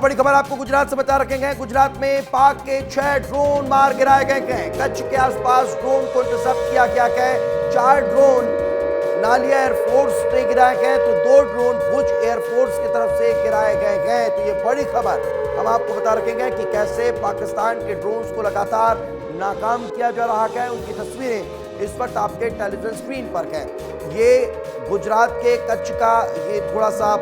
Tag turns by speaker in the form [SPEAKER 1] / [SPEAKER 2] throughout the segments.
[SPEAKER 1] बड़ी खबर आपको गुजरात से बता रखेंगे। गुजरात में पाक के 6 ड्रोन मार गिराए गए हैं। कच्छ के आसपास ड्रोन को इंटरसेप्ट किया गया है। 4 ड्रोन नालिया एयरफोर्स ने गिराए गए तो 2 ड्रोन भुज एयरफोर्स की तरफ से गिराए गए हैं। तो ये बड़ी खबर हम आपको बता रखेंगे कि कैसे पाकिस्तान के ड्रोन्स को लगातार नाकाम किया जा रहा है। उनकी तस्वीरें इस वक्त आपके टेलीविजन स्क्रीन पर हैं। ये गुजरात के कच्छ का ये थोड़ा सा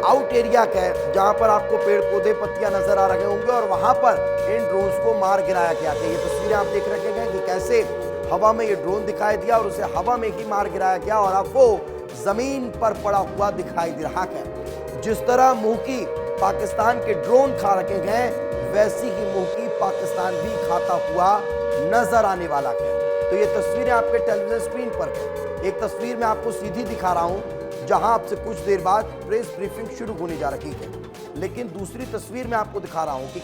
[SPEAKER 1] आउट एरिया का है, जहां पर आपको पेड़ पौधे पत्तियां नजर आ रहे होंगे और वहां पर इन ड्रोन्स को मार गिराया गया है। ये तस्वीरें आप देख रहे हैं कि कैसे हवा में ये ड्रोन दिखाई दिया और उसे हवा में ही मार गिराया गया और अब वो जमीन पर पड़ा हुआ दिखाई दे रहा है। जिस तरह मुंह की पाकिस्तान के ड्रोन खा रखे हैं, वैसी ही मुंह की पाकिस्तान भी खाता हुआ नजर आने वाला है। तो ये तस्वीरें आपके टेलीविजन स्क्रीन पर है। एक तस्वीर मैं आपको सीधी दिखा रहा हूं, जहां आपसे कुछ देर बाद प्रेस ब्रीफिंग शुरू होने जा रही है। लेकिन दूसरी तस्वीर मैं आपको दिखा रहा हूं कि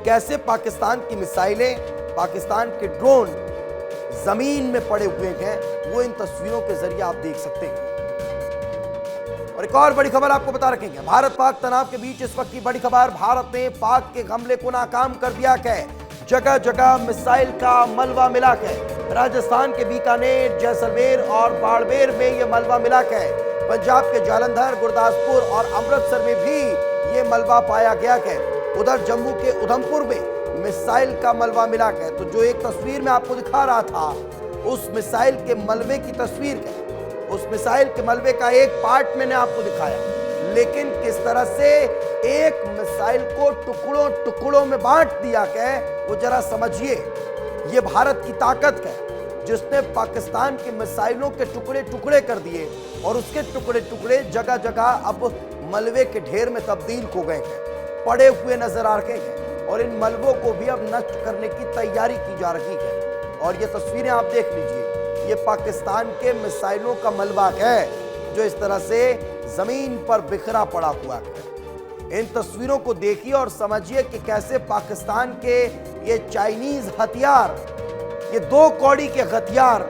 [SPEAKER 1] कैसे पाकिस्तान की मिसाइलें, पाकिस्तान के ड्रोन जमीन में पड़े हुए हैं। वो इन तस्वीरों के जरिए आप देख सकते हैं। और एक और बड़ी खबर आपको बता रखेंगे। भारत पाक तनाव के बीच इस वक्त की बड़ी खबर, भारत ने पाक के हमले को नाकाम कर दिया है। जगह जगह मिसाइल का मलबा मिला है। राजस्थान के बीकानेर, जैसलमेर और बाड़मेर में यह मलबा मिला है। पंजाब के जालंधर, गुरदासपुर और अमृतसर में भी ये मलबा पाया गया है। उधर जम्मू के उधमपुर में मिसाइल का मलबा मिला है। तो जो एक तस्वीर में आपको दिखा रहा था, उस मिसाइल के मलबे की तस्वीर है। उस मिसाइल के मलबे का एक पार्ट मैंने आपको दिखाया, लेकिन किस तरह से एक मिसाइल को टुकड़ों टुकड़ों में बांट दिया गया, वो जरा समझिए। ये भारत की ताकत है जिसने पाकिस्तान की मिसाइलों के टुकड़े टुकड़े कर दिए और उसके टुकड़े टुकड़े जगह जगह अब मलबे के ढेर में तब्दील हो गए हैं, पड़े हुए नजर आ रहे हैं और इन मलबों को भी अब नष्ट करने की तैयारी की जा रही है। और ये तस्वीरें आप देख लीजिए, ये पाकिस्तान के मिसाइलों का मलबा है जो इस तरह से जमीन पर बिखरा पड़ा हुआ है। इन तस्वीरों को देखिए और समझिए कि कैसे पाकिस्तान के ये चाइनीज हथियार, ये 2 कौड़ी के हथियार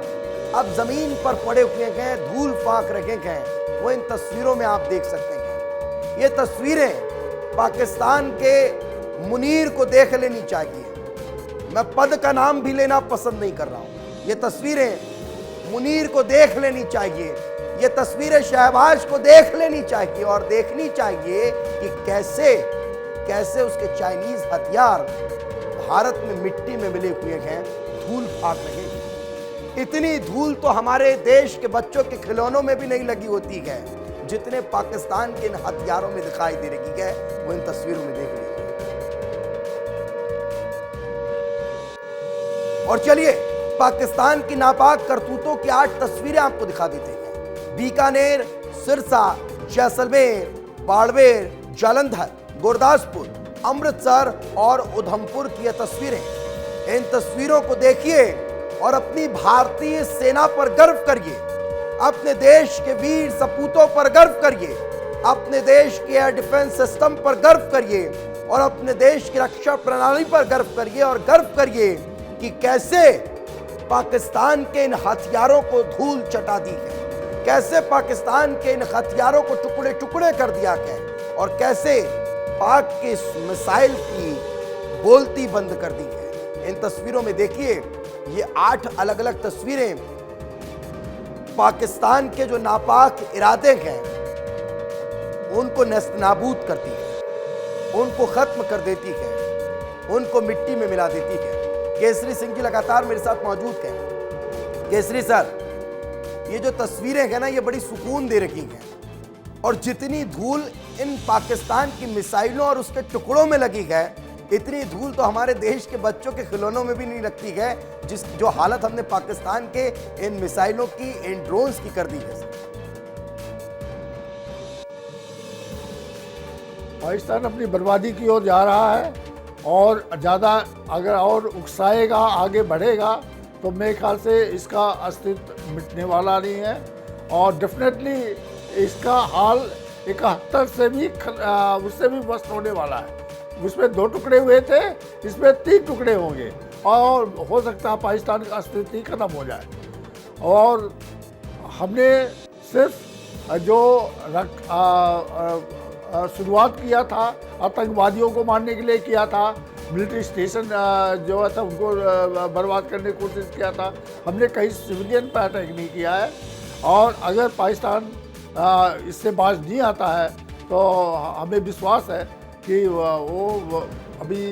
[SPEAKER 1] अब जमीन पर पड़े हुए हैं, धूल फांक रखे हैं। वो इन तस्वीरों में आप देख सकते हैं। ये तस्वीरें पाकिस्तान के मुनीर को देख लेनी चाहिए। मैं पद का नाम भी लेना पसंद नहीं कर रहा हूं। ये तस्वीरें मुनीर को देख लेनी चाहिए। ये तस्वीरें शहबाज को देख लेनी चाहिए और देखनी चाहिए कि कैसे उसके चाइनीज हथियार भारत में मिट्टी में मिले हुए हैं, धूल फाड़ रहे हैं। इतनी धूल तो हमारे देश के बच्चों के खिलौनों में भी नहीं लगी होती है जितने पाकिस्तान के इन हथियारों में दिखाई दे रही है। वो इन तस्वीरों में देख लीजिए। और चलिए पाकिस्तान की नापाक करतूतों की 8 तस्वीरें आपको दिखा देते हैं। बीकानेर, सिरसा, जैसलमेर, बाड़मेर, जालंधर, गुरदासपुर, अमृतसर और उधमपुर की ये तस्वीरें। इन तस्वीरों को देखिए और अपनी भारतीय सेना पर गर्व करिए, अपने देश के वीर सपूतों पर गर्व करिए, अपने देश के एयर डिफेंस सिस्टम पर गर्व करिए और अपने देश की रक्षा प्रणाली पर गर्व करिए और गर्व करिए कि कैसे पाकिस्तान के इन हथियारों को धूल चटा दी है, कैसे पाकिस्तान के इन हथियारों को टुकड़े टुकड़े कर दिया गया और कैसे पाक के मिसाइल की बोलती बंद कर दी है। इन तस्वीरों में देखिए, ये 8 अलग अलग तस्वीरें पाकिस्तान के जो नापाक इरादे हैं उनको नेस्तनाबूद करती है, उनको खत्म कर देती है, उनको मिट्टी में मिला देती है। केसरी सिंह जी लगातार मेरे साथ मौजूद हैं। केसरी सर, ये जो तस्वीरें हैं ना, ये बड़ी सुकून दे रही हैं और जितनी धूल इन पाकिस्तान की मिसाइलों और उसके टुकड़ों में लगी है, इतनी धूल तो हमारे देश के बच्चों के खिलौनों में भी नहीं लगती है। जो हालत हमने पाकिस्तान के इन मिसाइलों की, इन ड्रोन्स की कर दी है।
[SPEAKER 2] पाकिस्तान अपनी बर्बादी की ओर जा रहा है और ज़्यादा अगर और उकसाएगा, आगे बढ़ेगा तो मेरे ख्याल से इसका अस्तित्व मिटने वाला नहीं है और डेफिनेटली इसका हाल 71 से भी उससे भी वर्स्ट होने वाला है। उसमें 2 टुकड़े हुए थे, इसमें 3 टुकड़े होंगे और हो सकता है पाकिस्तान का अस्तित्व ही खत्म हो जाए। और हमने सिर्फ जो शुरुआत किया था, आतंकवादियों को मारने के लिए किया था, मिलिट्री स्टेशन जो है था उनको बर्बाद करने की कोशिश किया था। हमने कहीं सिविलियन पर अटैक नहीं किया है। और अगर पाकिस्तान इससे बाज नहीं आता है तो हमें विश्वास है कि वो अभी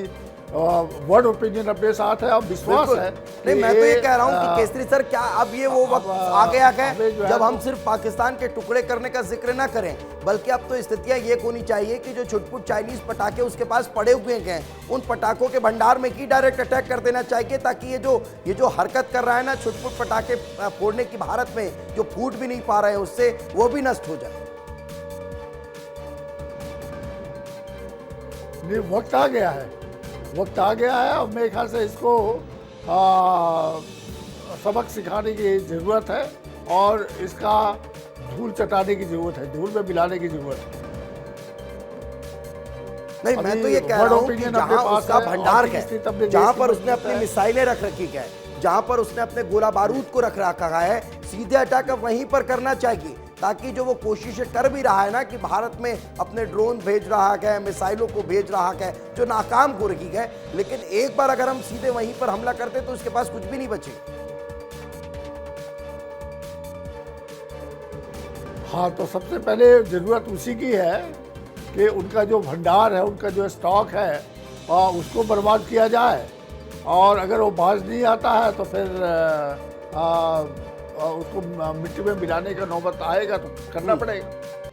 [SPEAKER 2] वर्ड ओपिनियन अपने साथ है और विश्वास है।
[SPEAKER 1] नहीं, मैं तो ये कह रहा हूँ कि केसरी सर, क्या अब ये वो वक्त आ गया है जब हम सिर्फ पाकिस्तान के टुकड़े करने का जिक्र ना करें, बल्कि अब तो स्थितियां ये होनी चाहिए कि जो छुटपुट चाइनीज पटाखे उसके पास पड़े हुए हैं, उन पटाखों के भंडार में ही डायरेक्ट अटैक कर देना चाहिए, ताकि ये जो हरकत कर रहा है ना छुटपुट पटाखे फोड़ने की भारत में, जो फूट भी नहीं पा रहे हैं उससे, वो भी नष्ट हो जाए।
[SPEAKER 2] वक्त आ गया है, वक्त आ गया है। और मेरे ख्याल से इसको सबक सिखाने की ज़रूरत है और इसका धूल चटाने की ज़रूरत है, धूल में मिलाने की ज़रूरत है।
[SPEAKER 1] नहीं, मैं तो ये कह रहा हूँ कि जहाँ उसका भंडार है, जहाँ पर उसने अपनी मिसाइलें रख रखी है, जहाँ पर उसने अपने गोला बारूद को रख रखा है, सीधे अटैक वहीं पर करना चाहिए, ताकि जो वो कोशिशें कर भी रहा है ना कि भारत में अपने ड्रोन भेज रहा है, मिसाइलों को भेज रहा है, जो नाकाम हो रही है, लेकिन एक बार अगर हम सीधे वहीं पर हमला करते तो उसके पास कुछ भी नहीं बचे।
[SPEAKER 2] हाँ, तो सबसे पहले ज़रूरत उसी की है कि उनका जो भंडार है, उनका जो स्टॉक है, उसको बर्बाद किया जाए। और अगर वो बाज नहीं आता है तो फिर उसको मिट्टी में मिलाने का नौबत आएगा तो करना पड़ेगा।